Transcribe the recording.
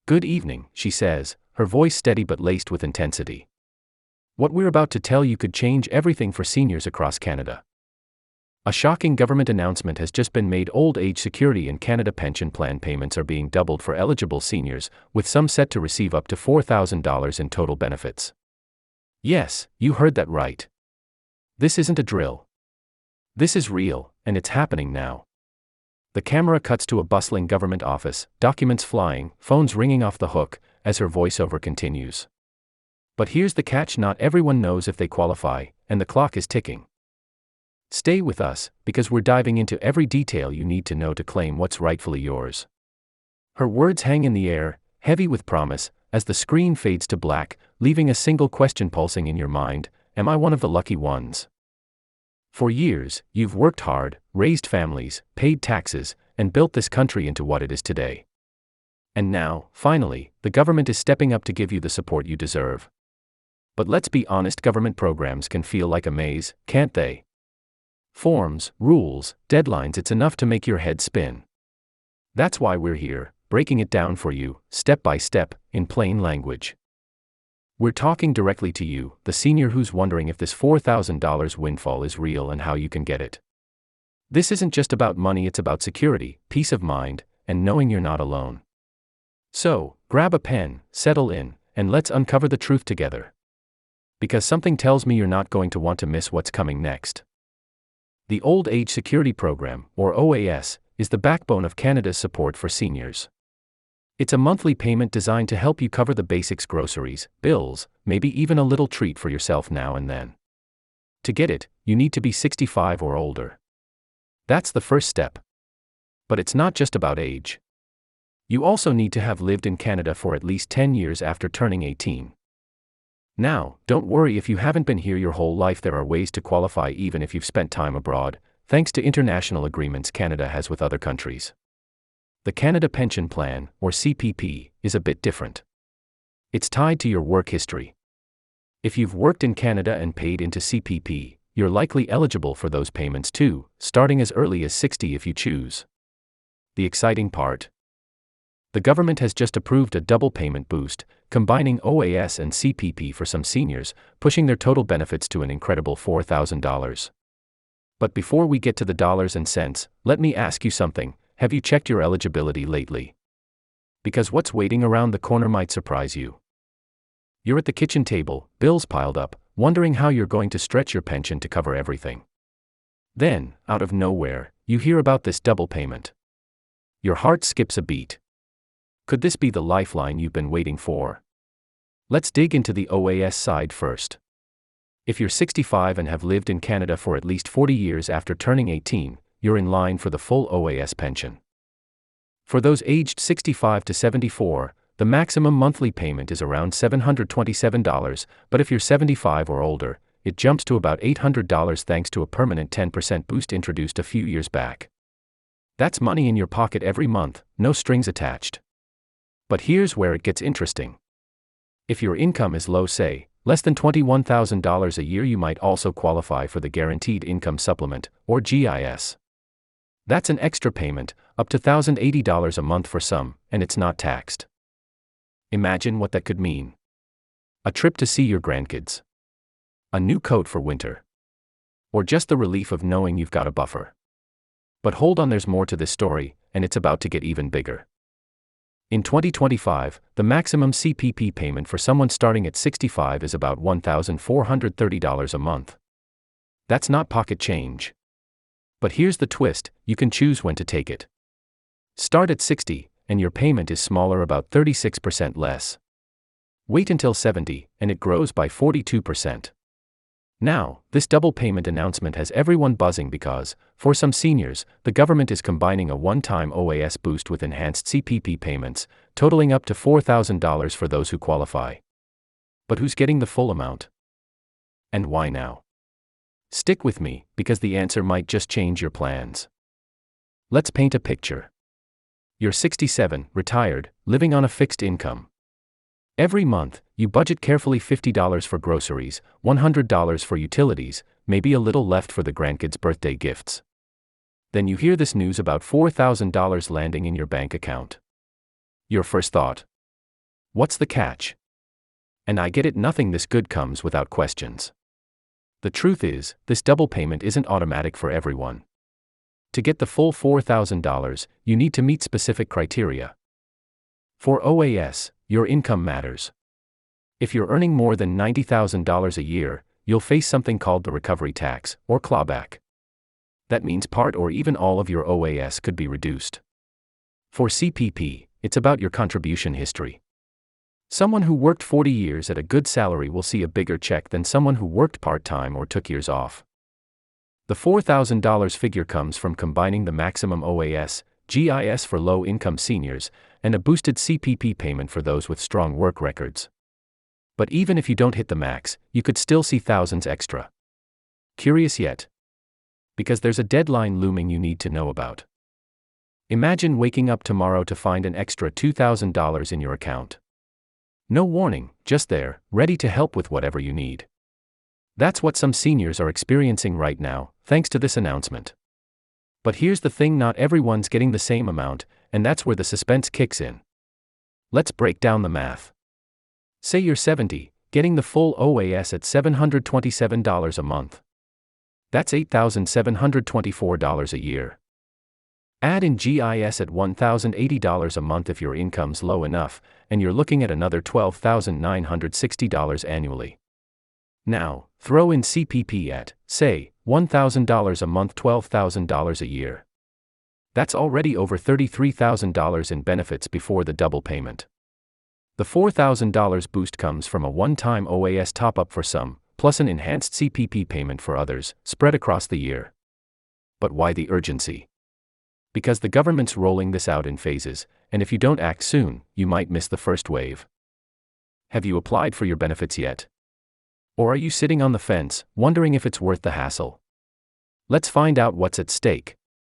Good evening, she says, her voice steady but laced with intensity. What we're about to tell you could change everything for seniors across Canada. A shocking government announcement has just been made. Old age security in Canada pension plan payments are being doubled for eligible seniors, with some set to receive up to $4,000 in total benefits. Yes, you heard that right. This isn't a drill. This is real, and it's happening now. The camera cuts to a bustling government office, documents flying, phones ringing off the hook, as her voiceover continues. But here's the catch: not everyone knows if they qualify, and the clock is ticking. Stay with us, because we're diving into every detail you need to know to claim what's rightfully yours. Her words hang in the air, heavy with promise, as the screen fades to black, leaving a single question pulsing in your mind: am I one of the lucky ones? For years, you've worked hard, raised families, paid taxes, and built this country into what it is today. And now, finally, the government is stepping up to give you the support you deserve. But let's be honest, government programs can feel like a maze, can't they? Forms, rules, deadlines, it's enough to make your head spin. That's why we're here, breaking it down for you, step by step, in plain language. We're talking directly to you, the senior who's wondering if this $4,000 windfall is real and how you can get it. This isn't just about money, it's about security, peace of mind, and knowing you're not alone. So, grab a pen, settle in, and let's uncover the truth together. Because something tells me you're not going to want to miss what's coming next. The Old Age Security Program, or OAS, is the backbone of Canada's support for seniors. It's a monthly payment designed to help you cover the basics: groceries, bills, maybe even a little treat for yourself now and then. To get it, you need to be 65 or older. That's the first step. But it's not just about age. You also need to have lived in Canada for at least 10 years after turning 18. Now, don't worry if you haven't been here your whole life. There are ways to qualify even if you've spent time abroad, thanks to international agreements Canada has with other countries. The Canada Pension Plan, or CPP, is a bit different. It's tied to your work history. If you've worked in Canada and paid into CPP, you're likely eligible for those payments too, starting as early as 60 if you choose. The exciting part: the government has just approved a double payment boost, combining OAS and CPP for some seniors, pushing their total benefits to an incredible $4,000. But before we get to the dollars and cents, let me ask you something: have you checked your eligibility lately? Because what's waiting around the corner might surprise you. You're at the kitchen table, bills piled up, wondering how you're going to stretch your pension to cover everything. Then, out of nowhere, you hear about this double payment. Your heart skips a beat. Could this be the lifeline you've been waiting for? Let's dig into the OAS side first. If you're 65 and have lived in Canada for at least 40 years after turning 18, you're in line for the full OAS pension. For those aged 65 to 74, the maximum monthly payment is around $727, but if you're 75 or older, it jumps to about $800 thanks to a permanent 10% boost introduced a few years back. That's money in your pocket every month, no strings attached. But here's where it gets interesting. If your income is low, say, less than $21,000 a year, you might also qualify for the Guaranteed Income Supplement, or GIS. That's an extra payment, up to $1,080 a month for some, and it's not taxed. Imagine what that could mean. A trip to see your grandkids. A new coat for winter. Or just the relief of knowing you've got a buffer. But hold on, there's more to this story, and it's about to get even bigger. In 2025, the maximum CPP payment for someone starting at 65 is about $1,430 a month. That's not pocket change. But here's the twist: you can choose when to take it. Start at 60, and your payment is smaller, about 36% less. Wait until 70, and it grows by 42%. Now, this double payment announcement has everyone buzzing because, for some seniors, the government is combining a one-time OAS boost with enhanced CPP payments, totaling up to $4,000 for those who qualify. But who's getting the full amount? And why now? Stick with me, because the answer might just change your plans. Let's paint a picture. You're 67, retired, living on a fixed income. Every month, you budget carefully: $50 for groceries, $100 for utilities, maybe a little left for the grandkids' birthday gifts. Then you hear this news about $4,000 landing in your bank account. Your first thought: What's the catch? And I get it, nothing this good comes without questions. The truth is, this double payment isn't automatic for everyone. To get the full $4,000, you need to meet specific criteria. For OAS, your income matters. If you're earning more than $90,000 a year, you'll face something called the recovery tax, or clawback. That means part or even all of your OAS could be reduced. For CPP, it's about your contribution history. Someone who worked 40 years at a good salary will see a bigger check than someone who worked part-time or took years off. The $4,000 figure comes from combining the maximum OAS, GIS for low-income seniors, and a boosted CPP payment for those with strong work records. But even if you don't hit the max, you could still see thousands extra. Curious yet? Because there's a deadline looming you need to know about. Imagine waking up tomorrow to find an extra $2,000 in your account. No warning, just there, ready to help with whatever you need. That's what some seniors are experiencing right now, thanks to this announcement. But here's the thing, not everyone's getting the same amount, and that's where the suspense kicks in. Let's break down the math. Say you're 70, getting the full OAS at $727 a month. That's $8,724 a year. Add in GIS at $1,080 a month if your income's low enough, and you're looking at another $12,960 annually. Now, throw in CPP at, say, $1,000 a month, $12,000 a year. That's already over $33,000 in benefits before the double payment. The $4,000 boost comes from a one-time OAS top-up for some, plus an enhanced CPP payment for others, spread across the year. But why the urgency? Because the government's rolling this out in phases, and if you don't act soon, you might miss the first wave. Have you applied for your benefits yet? Or are you sitting on the fence, wondering if it's worth the hassle? Let's find out what's at stake.